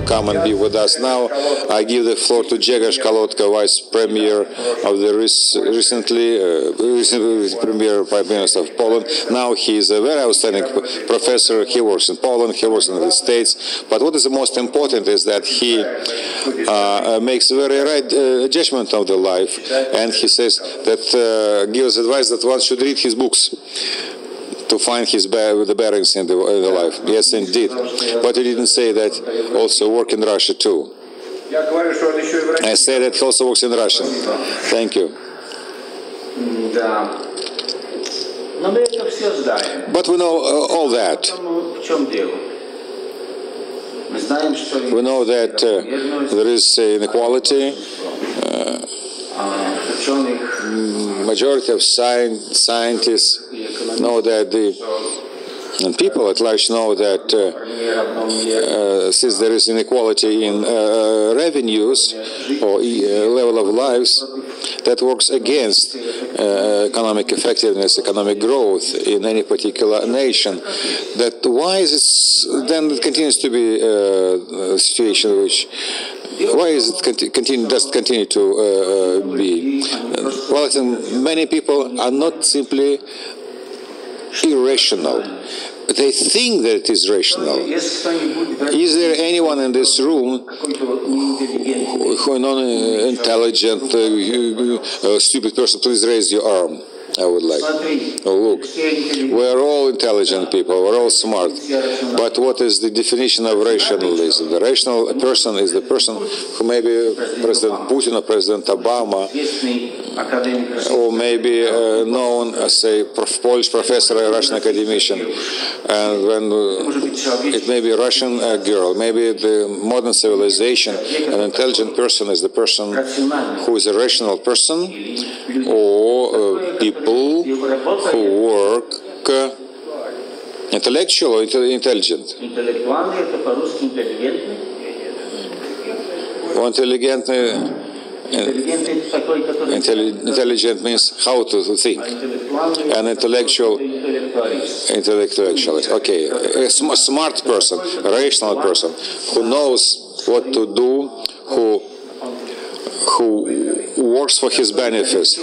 Come and be with us now. I give the floor to Grzegorz Kolodko, Vice Premier of the recently Premier Prime Minister of Poland. Now he is a very outstanding professor. He works in Poland, he works in the States. But what is the most important is that he makes a very right judgment of the life, and he says that gives advice that one should read his books to find the bearings in the life. Yes, indeed. But he didn't say that also work in Russia too. I say that he also works in Russia. Thank you. But we know all that. We know that there is inequality. Majority of scientists know that and people at large know that since there is inequality in revenues or level of lives, that works against economic effectiveness, economic growth in any particular nation. That why is it then it continues to be a situation which why is it does continue to be? Well, many people are not simply irrational. They think that it is rational. Is there anyone in this room who is non-intelligent, stupid person? Please raise your arm. I would like. Oh, look, we're all intelligent people, we're all smart. But what is the definition of rationalism? The rational person is the person who maybe President Putin or President Obama, or maybe known as a Polish professor, a Russian academician. And when it may be a Russian girl, maybe the modern civilization, an intelligent person is the person who is a rational person, or people who work intellectual or intelligent. Intelligent means how to think. An intellectualist. Okay, a smart person, a rational person, who knows what to do, who works for his benefits,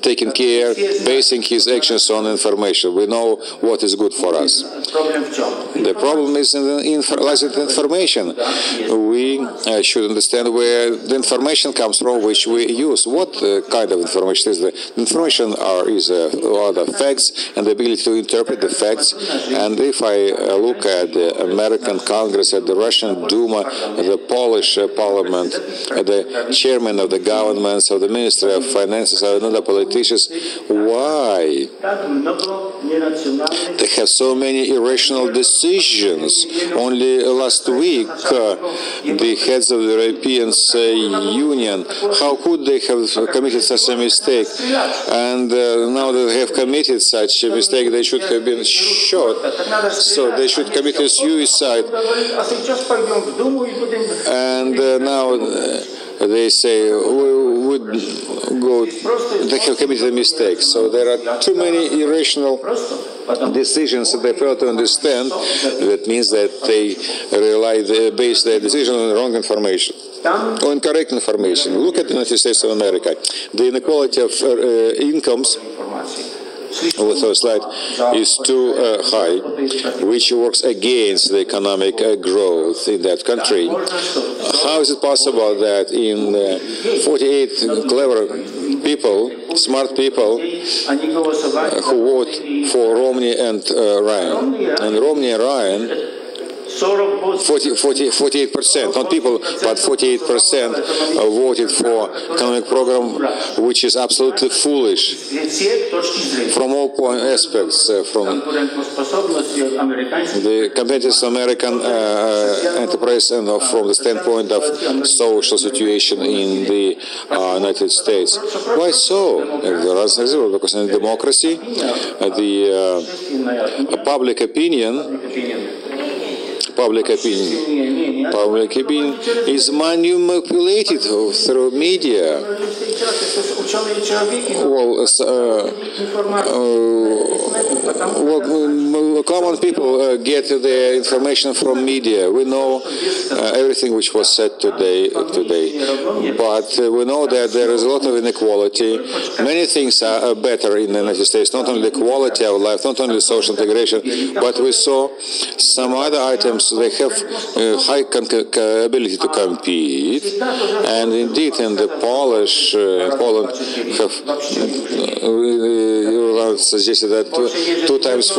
taking care, basing his actions on information. We know what is good for us. The problem is lies in information. We should understand where the information comes from, which we use. What kind of information is the information? Are the facts and the ability to interpret the facts. And if I look at the American Congress, at the Russian Duma, at the Polish Parliament, at the chairman of the governments, of the Ministry of Finances, and other politicians, why they have so many irrational decisions? Only last week, the heads of the European Union, how could they have committed such a mistake? And now that they have committed such a mistake, they should have been shot. So they should commit suicide. And now they say we would go. They have committed a mistake. So there are too many irrational decisions that they fail to understand. That means that they base their decision on wrong information or incorrect information. Look at the United States of America. The inequality of incomes with the slide is too high, which works against the economic growth in that country. How is it possible that in 48 clever people, smart people, who vote for Romney and Ryan, and Romney and Ryan 48%, not people, but 48% voted for economic program, which is absolutely foolish from all aspects, from the competitive American enterprise and from the standpoint of social situation in the United States. Why so? Because in democracy, the public opinion is manipulated through media. Common people get their information from media. We know everything which was said today, but we know that there is a lot of inequality. Many things are better in the United States, not only the quality of life, not only social integration, but we saw some other items. They have high ability to compete, and indeed in the Poland have suggested that 2 times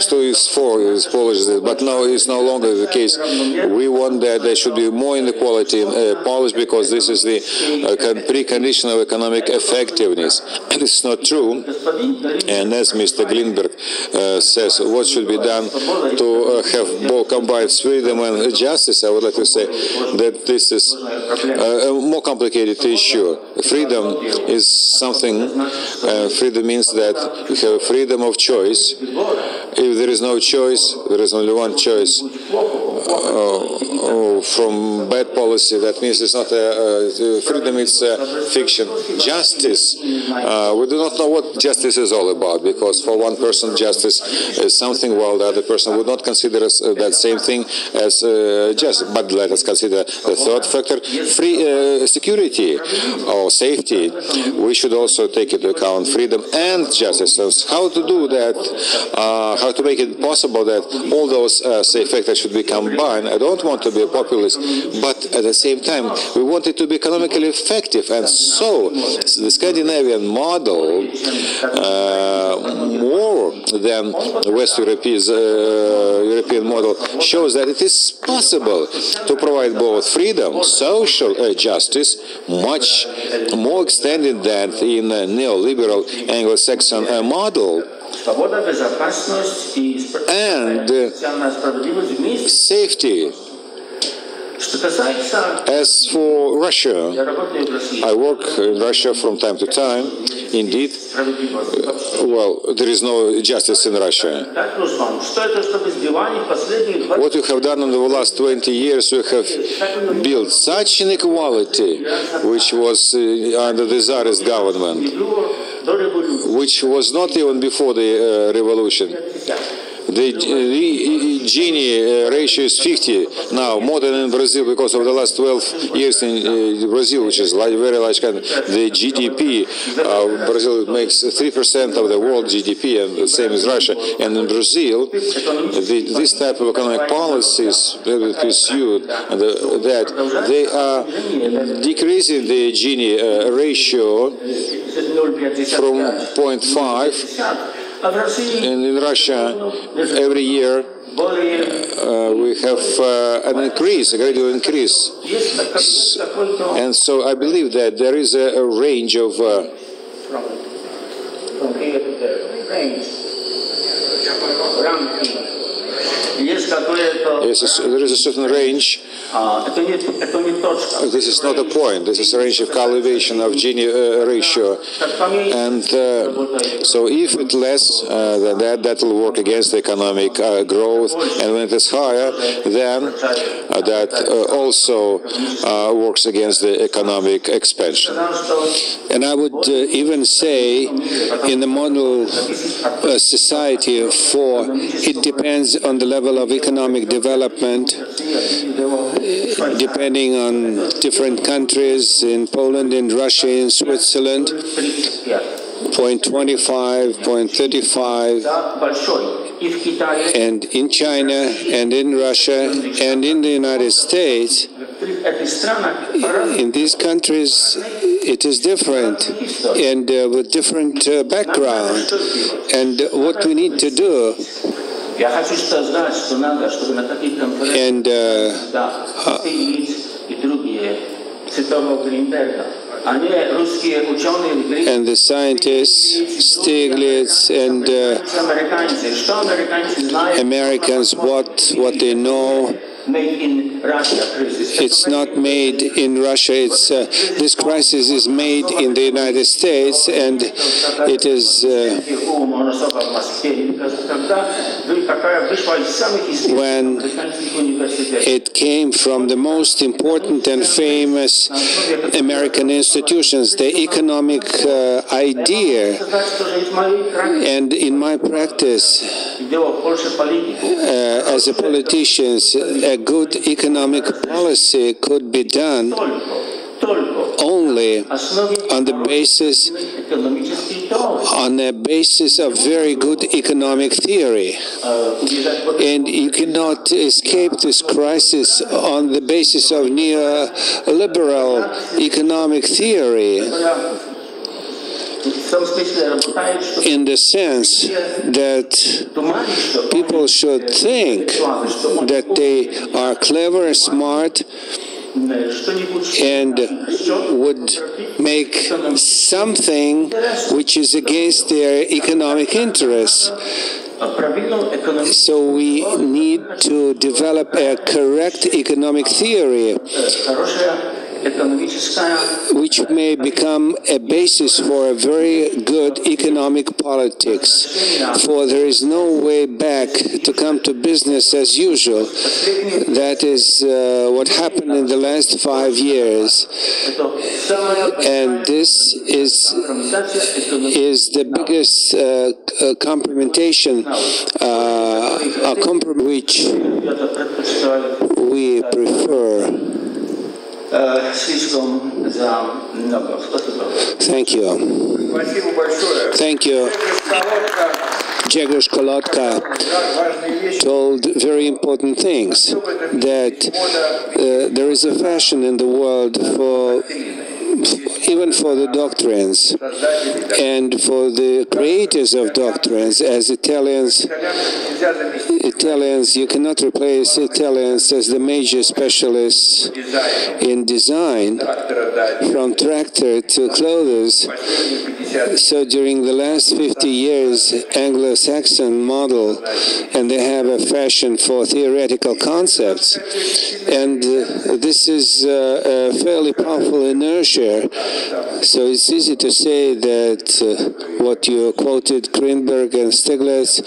2 is 4 is Polish, but now it's no longer the case. We want that there should be more inequality in Polish because this is the precondition of economic effectiveness. And it's not true. And as Mr. Greenberg says, what should be done to have both combined freedom and justice? I would like to say that this is a more complicated issue. Freedom is something, freedom means that you have freedom of choice. If there is no choice, there is only one choice from bad policy. That means it's not freedom, it's fiction. Justice, we do not know what justice is all about, because for one person justice is something, while the other person would not consider that same thing as just. But let us consider the third factor, security or safety. We should also take into account freedom and justice. So how to do that? How to make it possible that all those factors should be combined? I don't want to be a populist, but at the same time, we want it to be economically effective. And so the Scandinavian model, more than the West European model, shows that it is possible to provide both freedom, social justice, much more extended than in a neoliberal Anglo-Saxon model, and safety. As for Russia, I work in Russia from time to time. Indeed, well, there is no justice in Russia. What we have done in the last 20 years, we have built such inequality, which was under the Tsarist government, which was not even before the revolution. The Gini ratio is 50 now, more than in Brazil, because of the last 12 years in Brazil, which is a very large country. The GDP, Brazil makes 3% of the world GDP, and the same as Russia. And in Brazil, this type of economic policies pursued, that they are decreasing the Gini ratio from 0.5. And in Russia, every year we have an increase, a gradual increase. And so I believe that there is a range of there is a certain range. This is not a point. This is a range of calibration of Gini ratio. And so if it's less than that will work against the economic growth. And when it is higher, then that also works against the economic expansion. And I would even say in the model society of 4, it depends on the level of economic development, depending on different countries, in Poland, in Russia, in Switzerland, 0.25, 0.35, and in China, and in Russia, and in the United States. In these countries, it is different, and with different background. And what we need to do And the scientists, Stiglitz, and Americans, what they know. It's not made in Russia. It's this crisis is made in the United States, and it is when it came from the most important and famous American institutions, the economic idea. And in my practice as a politician, a good economic policy could be done only on the basis of very good economic theory. And you cannot escape this crisis on the basis of neoliberal economic theory, in the sense that people should think that they are clever, smart, and would make something which is against their economic interests. So we need to develop a correct economic theory, which may become a basis for a very good economic politics. For there is no way back to come to business as usual. That is what happened in the last 5 years. And this is the biggest compromission, which we prefer. Thank you. Thank you. Grzegorz Kolodko told very important things, that there is a fashion in the world for even for the doctrines and for the creators of doctrines. As Italians, you cannot replace Italians as the major specialists in design, from tractor to clothes. So during the last 50 years, Anglo-Saxon model, and they have a fashion for theoretical concepts, and this is a fairly powerful inertia. So it's easy to say that what you quoted, Greenberg and Stiglitz,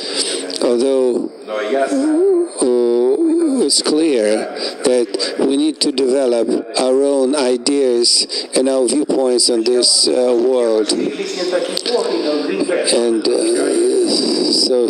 although it's clear that we need to develop our own ideas and our viewpoints on this world. And so